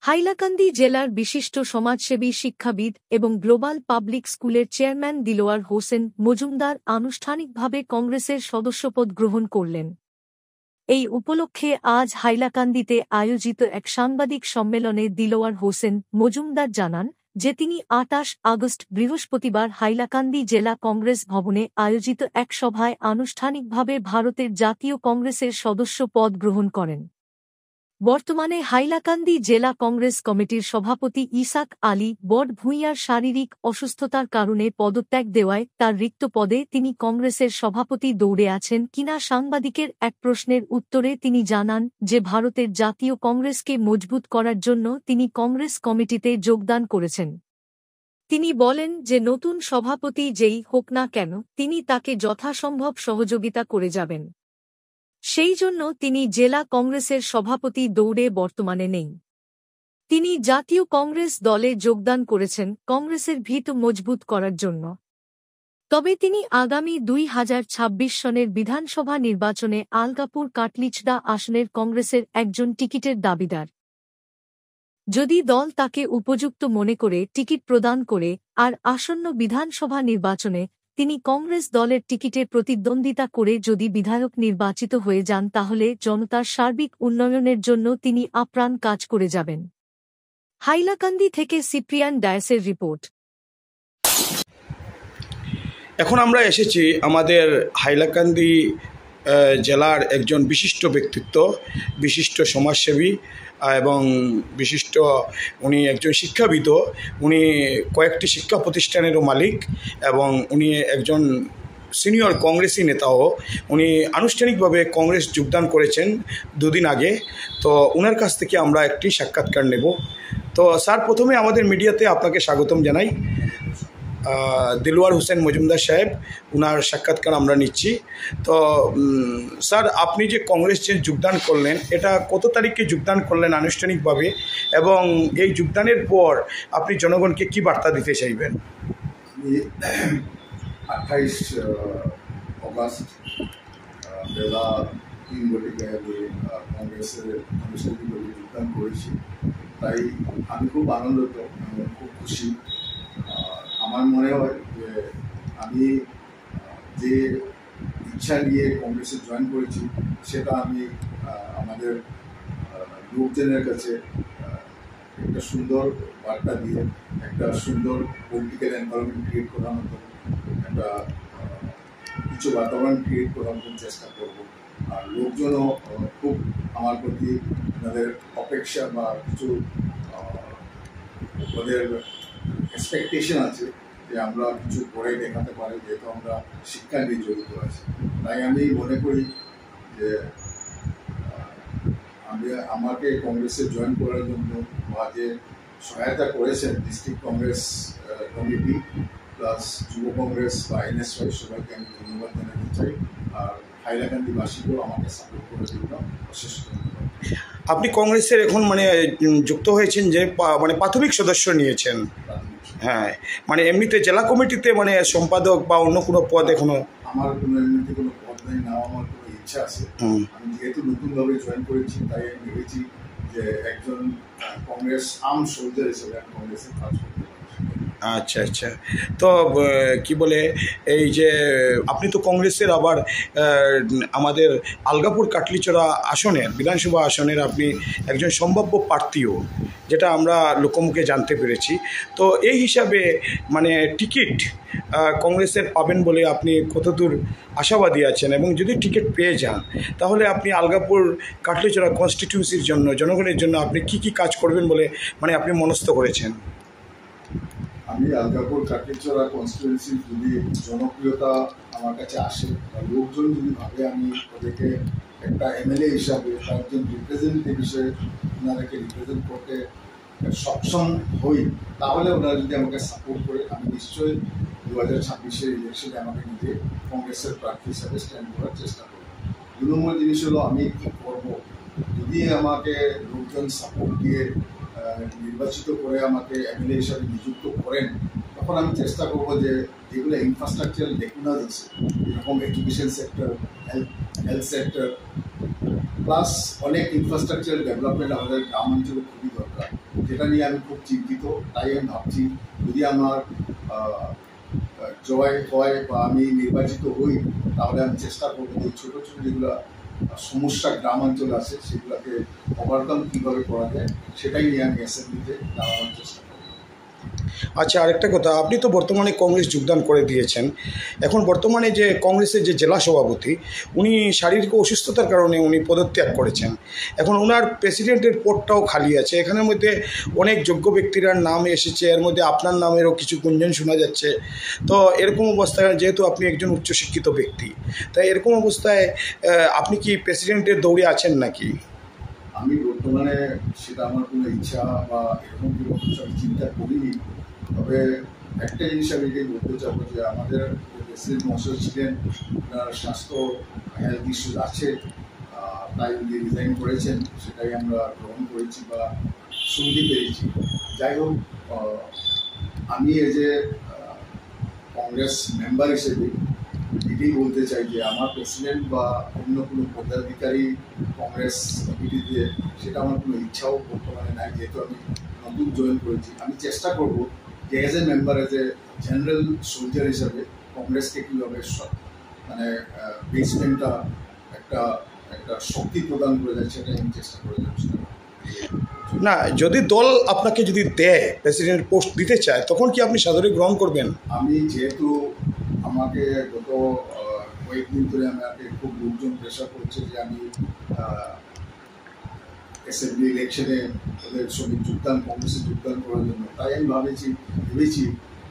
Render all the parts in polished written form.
হাইলাকান্দি জেলার বিশিষ্ট সমাজসেবী শিক্ষাবিদ এবং গ্লোবাল পাবলিক স্কুলের চেয়ারম্যান দিলওয়ার হোসেন মজুমদার আনুষ্ঠানিকভাবে কংগ্রেসের সদস্যপদ গ্রহণ করলেন। এই উপলক্ষে আজ হাইলাকান্দিতে আয়োজিত এক সাংবাদিক সম্মেলনে দিলওয়ার হোসেন মজুমদার জানান যে তিনি ২৮ আগস্ট বৃহস্পতিবার হাইলাকান্দি জেলা কংগ্রেস ভবনে আয়োজিত এক সভায় আনুষ্ঠানিকভাবে ভারতের জাতীয় কংগ্রেসের সদস্য পদ গ্রহণ করেন। বর্তমানে হাইলাকান্দি জেলা কংগ্রেস কমিটির সভাপতি ইসাক আলী বড় ভূঁইয়ার শারীরিক অসুস্থতার কারণে পদত্যাগ দেওয়ায় তার রিক্ত পদে তিনি কংগ্রেসের সভাপতি দৌড়ে আছেন কিনা সাংবাদিকের এক প্রশ্নের উত্তরে তিনি জানান যে ভারতের জাতীয় কংগ্রেসকে মজবুত করার জন্য তিনি কংগ্রেস কমিটিতে যোগদান করেছেন। তিনি বলেন যে নতুন সভাপতি যেই হোক না কেন তিনি তাকে যথাসম্ভব সহযোগিতা করে যাবেন। সেই জন্য তিনি জেলা কংগ্রেসের সভাপতি দৌড়ে বর্তমানে নেই। তিনি জাতীয় কংগ্রেস দলে যোগদান করেছেন কংগ্রেসের ভিত মজবুত করার জন্য। তবে তিনি আগামী ২০২৬ সনের বিধানসভা নির্বাচনে আলগাপুর কাটলিচড়া আসনের কংগ্রেসের একজন টিকিটের দাবিদার। যদি দল তাকে উপযুক্ত মনে করে টিকিট প্রদান করে আর আসন্ন বিধানসভা নির্বাচনে তিনি কংগ্রেস দলের টিকিটে প্রতিদ্বন্দ্বিতা করে যদি বিধায়ক নির্বাচিত হয়ে যান তাহলে জনতার সার্বিক উন্নয়নের জন্য তিনি আপ্রাণ কাজ করে যাবেন। হাইলাকান্দি থেকে সিপ্রিয়ান ডায়েসের রিপোর্ট। এখন আমরা এসেছি আমাদের হাইলাকান্দি জেলার একজন বিশিষ্ট ব্যক্তিত্ব, বিশিষ্ট সমাজসেবী এবং বিশিষ্ট উনি একজন শিক্ষাবিদও। উনি কয়েকটি শিক্ষা প্রতিষ্ঠানেরও মালিক এবং উনি একজন সিনিয়র কংগ্রেসি নেতাও। উনি আনুষ্ঠানিকভাবে কংগ্রেস যোগদান করেছেন দুদিন আগে। তো ওনার কাছ থেকে আমরা একটি সাক্ষাৎকার নেব। তো স্যার, প্রথমে আমাদের মিডিয়াতে আপনাকে স্বাগতম জানাই। দিলওয়ার হোসেন মজুমদার সাহেব, ওনার সাক্ষাৎকার আমরা নিচ্ছি। তো স্যার, আপনি যে কংগ্রেসে যোগদান করলেন, এটা কত তারিখে যোগদান করলেন আনুষ্ঠানিকভাবে, এবং এই যোগদানের পর আপনি জনগণকে কি বার্তা দিতে চাইবেন? আমি 28 অগাস্ট বেলা ৩ ঘটিকায় আমি কংগ্রেসের আনুষ্ঠানিকভাবে যোগদান করেছি। তাই আমি খুব আনন্দিত, খুব খুশি। আমার মনে হয় যে আমি যে ইচ্ছা নিয়ে কংগ্রেসে জয়েন করেছি সেটা আমি আমাদের লোকজনের কাছে একটা সুন্দর বার্তা দিয়ে একটা সুন্দর পলিটিক্যাল এনভায়রনমেন্ট ক্রিয়েট করার মতো একটা কিছু বাতাবরণ ক্রিয়েট করার মতো চেষ্টা করব। আর লোকজনও খুব আমার প্রতি তাদের অপেক্ষা বা কিছু ওদের এক্সপেকটেশন আছে যে আমরা কিছু করে দেখাতে পারি, যেহেতু আমরা শিক্ষা নিয়ে জড়িত আছি। তাই আমি মনে করি যে আমাকে কংগ্রেসে জয়েন করার জন্য বা যে সহায়তা করেছেন ডিস্ট্রিক্ট কংগ্রেস কমিটি প্লাস যুব কংগ্রেস বা NSY সবাইকে আমি ধন্যবাদ জানাতে চাই। আর হাইলাকান্দিবাসীকেও আমাকে সাপোর্ট করার জন্য অশেষ ধন্যবাদ। আপনি কংগ্রেসের এখন যুক্ত হয়েছেন যে প্রাথমিক সদস্য নিয়েছেন? হ্যাঁ, এমনিতে জেলা কমিটিতে সম্পাদক বা অন্য কোনো পদ এখনো? আমার কোনো এমনিতে কোনো পদ নেই, না আমার কোনো ইচ্ছা আছে। আমি যেহেতু নতুনভাবে জয়েন করেছি তাই আমি ভেবেছি যে একজন কংগ্রেস আর্ম সোলজার হিসেবে আমি কংগ্রেসের কাজ করতে পারি। আচ্ছা আচ্ছা। তো কি বলে, এই যে আপনি তো কংগ্রেসের আবার আমাদের আলগাপুর কাটলিচড়া আসনের বিধানসভা আসনের আপনি একজন সম্ভাব্য প্রার্থীও, যেটা আমরা লোকমুখে জানতে পেরেছি। তো এই হিসাবে টিকিট কংগ্রেসের পাবেন বলে আপনি কতদূর আশাবাদী আছেন, এবং যদি টিকিট পেয়ে যান তাহলে আপনি আলগাপুর কাটলিচড়া কনস্টিটিউন্সির জন্য, জনগণের জন্য আপনি কি কাজ করবেন বলে আপনি মনস্থ করেছেন? আমি আলগাপুর কাটলিচড়া কনস্টিটিউয়েন্সির যদি জনপ্রিয়তা আমার কাছে আসে বা লোকজন যদি ভাবে আমি ওদেরকে একটা MLA হিসাবে বা একজন রিপ্রেজেন্টেটিভ হিসেবে ওনাদেরকে রিপ্রেজেন্ট করতে সক্ষম হই, তাহলে ওনারা যদি আমাকে সাপোর্ট করে আমি নিশ্চয়ই 2026-এর ইলেকশনে আমাকে নিজে কংগ্রেসের প্রার্থী হিসাবে স্ট্যান্ড করার চেষ্টা করব। 2 নম্বর জিনিস হলো আমি কী করবো। যদি আমাকে লোকজন সাপোর্ট দিয়ে নির্বাচিত করে আমাকে MLA হিসাবে নিযুক্ত করেন, তখন আমি চেষ্টা করবো যে যেগুলো ইনফ্রাস্ট্রাকচারাল লেকুনাস আছে, যেরকম education sector, health sector, plus অনেক ইনফ্রাস্ট্রাকচারাল ডেভেলপমেন্ট আমাদের গ্রাম অঞ্চলে খুবই দরকার। যেটা নিয়ে আমি খুব চিন্তিত। তাই আমি ভাবছি যদি আমার জয় হয় বা আমি নির্বাচিত হই, তাহলে আমি চেষ্টা করবো যে ছোটো ছোটো যেগুলো সমস্যা গ্রামাঞ্চলে আছে সেগুলোকে ওভারকাম কীভাবে করা যায় সেটাই নিয়ে আমি অ্যাসেম্বলিতে দাঁড়ানোর চেষ্টা করব। আচ্ছা, আরেকটা কথা, আপনি তো বর্তমানে কংগ্রেস যোগদান করে দিয়েছেন। এখন বর্তমানে যে কংগ্রেসের যে জেলা সভাপতি, উনি শারীরিক অসুস্থতার কারণে উনি পদত্যাগ করেছেন। এখন ওনার প্রেসিডেন্টের পদটাও খালি আছে। এখানের মধ্যে অনেক যোগ্য ব্যক্তিরার নাম এসেছে, এর মধ্যে আপনার নামেরও কিছু গুঞ্জন শোনা যাচ্ছে। তো এরকম অবস্থায়, যেহেতু আপনি একজন উচ্চশিক্ষিত ব্যক্তি, তাই এরকম অবস্থায় আপনি কি প্রেসিডেন্টের দৌড়ে আছেন নাকি? আমি বর্তমানে সেটা আমার কোনো ইচ্ছা বা এরকম কোনো কিছু আমি চিন্তা করিনি। তবে একটা জিনিস আমি এটাই বলতে চাবো যে আমাদের প্রেসিডেন্ট মহাশয় ছিলেন, ওনার স্বাস্থ্য হেলথ ইস্যুস আছে, তাই উনি রিজাইন করেছেন, সেটাই আমরা গ্রহণ করেছি বা শুনতে পেরেছি। যাই হোক, আমি এজ এ কংগ্রেস মেম্বার হিসেবে এটাই বলতে চাই যে আমার প্রেসিডেন্ট বা অন্য কোনো পদাধিকারী কংগ্রেস কমিটিতে, সেটা আমার কোনো ইচ্ছাও বর্তমানে নাই। যেহেতু আমি নতুন জয়েন করেছি, আমি চেষ্টা করব যে as a member, as a general soldier হিসাবে কংগ্রেসকে কীভাবে মানে বেসমেন্টটা একটা একটা শক্তি প্রদান করে যায় সেটাই আমি চেষ্টা করে যাচ্ছি। না, যদি দল আপনাকে যদি দেয়, প্রেসিডেন্ট পোস্ট দিতে চায়, তখন কি আপনি সাদরে গ্রহণ করবেন? আমি যেহেতু আমাকে গত কয়েকদিন ধরে আমাকে খুব লোকজন প্রেশার করছে যে আমি অ্যাসেম্বলি ইলেকশনে ওদের সঙ্গে কংগ্রেসে যোগদান করার জন্য, তাই আমি ভেবেছি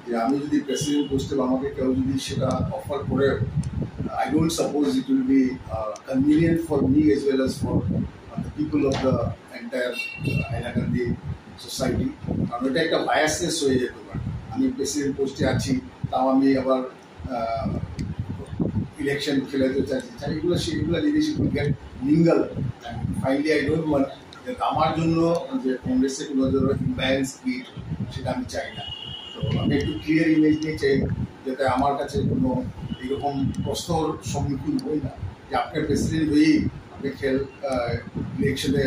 যে আমি যদি প্রেসিডেন্ট পোস্টে আমাকে কেউ যদি সেটা অফার করে, I don't suppose it will be convenient for me as well as for the people of the entire Hailakandi society. কারণ এটা একটা বায়াসনেস হয়ে যেতে পারে। আমি প্রেসিডেন্ট পোস্টে আছি, তাও আমি আবার ইলেকশন খেলাতে চাই, সেগুলো জিনিস get mingle. Finally I don't want আমার জন্য যে কংগ্রেসে কোনো ধরনের ইমব্যালেন্স ক্রিয়েট, সেটা আমি চাই না। তো আমি একটু ক্লিয়ার ইমেজ নিয়ে চাই, যাতে আমার কাছে কোনো এরকম প্রশ্নর সম্মুখীন হই না যে আপনার প্রেসিডেন্ট হয়েই আপনি ইলেকশনে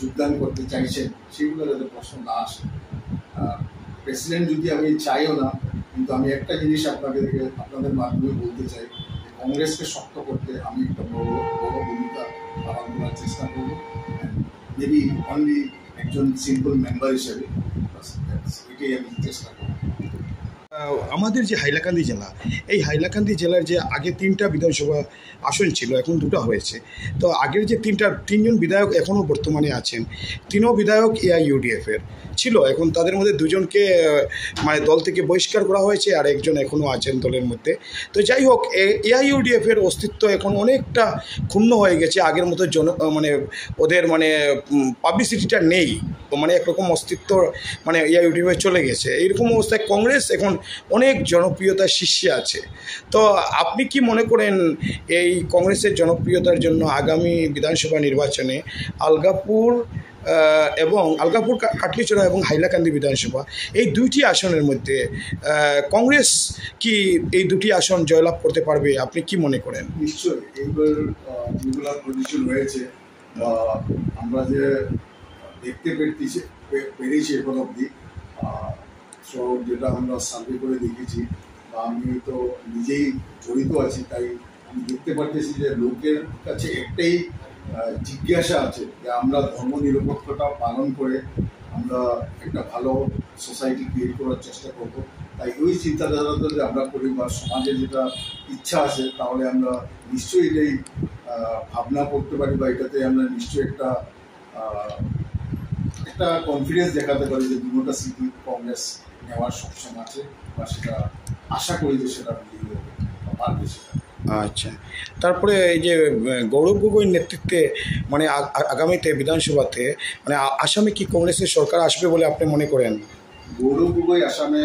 যোগদান করতে চাইছেন, সেগুলো যাতে প্রশ্ন না আসে। প্রেসিডেন্ট যদি আমি চাইও না, কিন্তু আমি একটা জিনিস আপনাদের মাধ্যমে বলতে চাই, যে কংগ্রেসকে শক্ত করতে আমি একটা বড় ভূমিকা পালন করার চেষ্টা করবো। মেবি অনলি একজন সিম্পল মেম্বার হিসেবে এটাই আমি চেষ্টা করবো। আমাদের যে হাইলাকান্দি জেলা, এই হাইলাকান্দি জেলার যে আগে 3টা বিধানসভা আসন ছিল, এখন 2টা হয়েছে। তো আগের যে 3জন বিধায়ক এখনও বর্তমানে আছেন, 3ও বিধায়ক AIUDF-এর ছিল। এখন তাদের মধ্যে 2জনকে মানে দল থেকে বহিষ্কার করা হয়েছে, আর একজন এখনও আছেন দলের মধ্যে। তো যাই হোক, AIUDF-এর অস্তিত্ব এখন অনেকটা ক্ষুণ্ণ হয়ে গেছে। আগের মতো মানে ওদের মানে পাবলিসিটিটা নেই, মানে একরকম অস্তিত্ব মানে AIUDF চলে গেছে। এইরকম অবস্থায় কংগ্রেস এখন অনেক জনপ্রিয়তার শীর্ষে আছে। তো আপনি কি মনে করেন এই কংগ্রেসের জনপ্রিয়তার জন্য আগামী বিধানসভা নির্বাচনে আলগাপুর কাটলিচড়া এবং হাইলাকান্দি বিধানসভা, এই 2টি আসনের মধ্যে কংগ্রেস কি এই 2টি আসন জয়লাভ করতে পারবে? আপনি কি মনে করেন? নিশ্চয়ই এইবার যেগুলো পজিশন হয়েছে, আমরা যে দেখতে পেরেছি এখন অবধি, সব যেটা আমরা সার্ভে করে দেখেছি, বা আমি তো নিজেই জড়িত আছি, তাই আমি দেখতে পারতেছি যে লোকের কাছে একটাই জিজ্ঞাসা আছে যে আমরা ধর্মনিরপেক্ষতা পালন করে আমরা একটা ভালো সোসাইটি ক্রিয়েট করার চেষ্টা করব। তাই ওই চিন্তাধারাটা যদি আমরা করি বা সমাজে যেটা ইচ্ছা আছে, তাহলে আমরা নিশ্চয়ই এটাই ভাবনা করতে পারি, বা এটাতে আমরা নিশ্চয়ই একটা কনফিডেন্স দেখাতে পারি যে 2টা সিটি কংগ্রেস নেওয়ার সক্ষম আছে, বা সেটা আশা করি যে সেটা পারবে সেটা। আচ্ছা, তারপরে এই যে গৌরব গগৈর নেতৃত্বে মানে আগামীতে বিধানসভাতে মানে আসামে কি কংগ্রেসের সরকার আসবে বলে আপনি মনে করেন? গৌরব গগৈ আসামে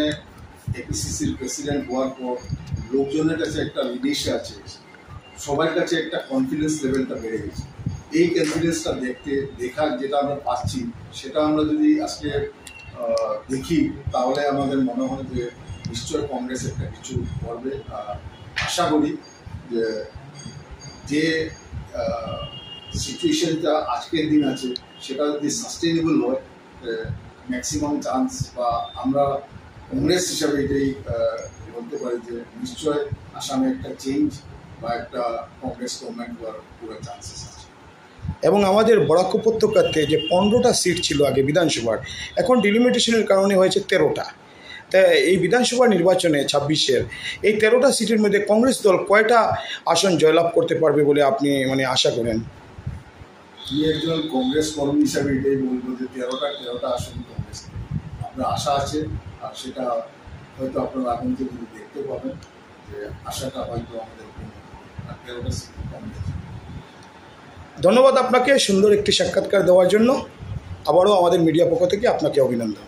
APCCর প্রেসিডেন্ট হওয়ার পর লোকজনের কাছে একটা বিদেশে আছে, সবার কাছে একটা কনফিডেন্স লেভেলটা বেড়ে গেছে। এই কনফিডেন্সটা দেখার যেটা আমরা পাচ্ছি, সেটা আমরা যদি আজকে দেখি, তাহলে আমাদের মনে হয় যে নিশ্চয় কংগ্রেস একটা কিছু করবে। আশা করি যে সিচুয়েশনটা আজকের দিন আছে, সেটা যদি সাস্টেনেবল হয়, ম্যাক্সিমাম চান্স, বা আমরা কংগ্রেস হিসাবে এটাই বলতে পারি যে নিশ্চয় আসামে একটা চেঞ্জ বা একটা কংগ্রেস গভর্নমেন্ট হওয়ার পুরো চান্সেস আছে। এবং আমাদের বরাক উপত্যকাতে যে 15টা সিট ছিল আগে বিধানসভার, এখন ডিলিমিটেশনের কারণে হয়েছে 13টা। তা এই বিধানসভা নির্বাচনে 26-এর এই 13টা সিটের মধ্যে কংগ্রেস দল কয়টা আসন জয়লাভ করতে পারবে বলে আপনি আশা করেন? আমি একজন কংগ্রেস কর্মী হিসাবে এটাই বলবো যে 13টা আসন কংগ্রেস, আপনার আশা আছে, আর সেটা হয়তো আপনারা এখন যদি দেখতে পাবেন যে আশাটা হয়তো আমাদের 13টা সিট কংগ্রেস। ধন্যবাদ আপনাকে সুন্দর একটি সাক্ষাৎকার দেওয়ার জন্য। আবারও আমাদের মিডিয়া পক্ষ থেকে আপনাকে অভিনন্দন।